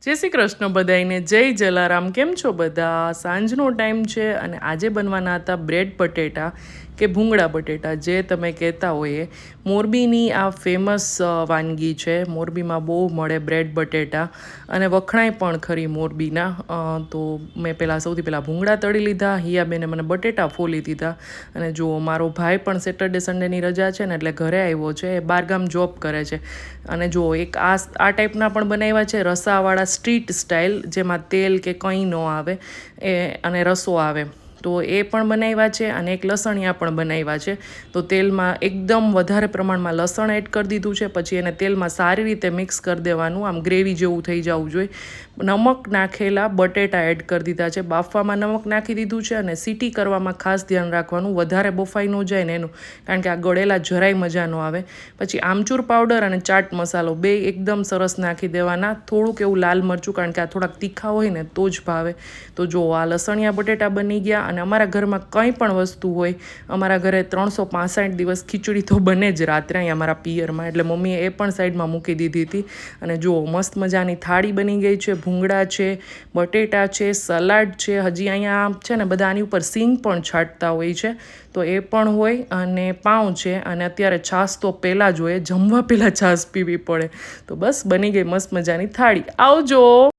જય શ્રી કૃષ્ણ બધાઈને, જય જલારામ। કેમ છો બધા? સાંજનો ટાઈમ છે અને આજે બનવાના હતા બ્રેડ બટેટા કે ભૂંગળા બટેટા, જે તમે કહેતા હોઈએ। મોરબીની આ ફેમસ વાનગી છે। મોરબીમાં બહુ મળે બ્રેડ બટેટા અને વખણાય પણ ખરી મોરબીના। તો મેં સૌથી પહેલાં ભૂંગળા તળી લીધા, હિયાબેને મને બટેટા ફોલી દીધા। અને જુઓ, મારો ભાઈ પણ સેટરડે સન્ડેની રજા છે ને એટલે ઘરે આવ્યો છે, એ બહારગામ જોબ કરે છે। અને જુઓ, એક આ ટાઈપના પણ બનાવ્યા છે, રસાવાળા સ્ટ્રીટ સ્ટાઇલ, જેમાં તેલ કે કંઈ ન આવે એ અને રસો આવે, તો એ પણ બનાવ્યા છે। અને એક લસણિયા પણ બનાવ્યા છે। તો તેલમાં એકદમ વધારે પ્રમાણમાં લસણ એડ કરી દીધું છે, પછી એને તેલમાં સારી રીતે મિક્સ કરી દેવાનું, આમ ગ્રેવી જેવું થઈ જવું જોઈએ। નમક નાખેલા બટેટા એડ કરી દીધા છે, બાફવામાં નમક નાખી દીધું છે। અને સીટી કરવામાં ખાસ ધ્યાન રાખવાનું, વધારે બફાઈ ન જાય ને એનું, કારણ કે આ ગળેલા જરાય મજા ન આવે। પછી આમચૂર પાવડર અને ચાટ મસાલો બે એકદમ સરસ નાખી દેવાના, થોડુંક એવું લાલ મરચું, કારણ કે આ થોડાક તીખા હોય ને તો જ ભાવે। તો જો આ લસણિયા બટેટા બની ગયા। અને અમારા ઘરમાં કંઈ પણ વસ્તુ હોય, અમારા ઘરે 365 દિવસ ખીચડી તો બને જ રાત્રે અહીં અમારા પિયરમાં, એટલે મમ્મીએ એ પણ સાઈડમાં મૂકી દીધી હતી। અને જુઓ, મસ્ત મજાની થાળી બની ગઈ છે। ભૂંગળા છે, બટેટા છે, સલાડ છે, હજી અહીંયા છે ને બધા આની ઉપર સિંગ પણ છાંટતા હોય છે, તો એ પણ હોય, અને પાઉં છે। અને અત્યારે છાશ તો પહેલાં જોઈએ, જમવા પહેલાં છાશ પીવી પડે। તો બસ બની ગઈ મસ્ત મજાની થાળી। આવજો।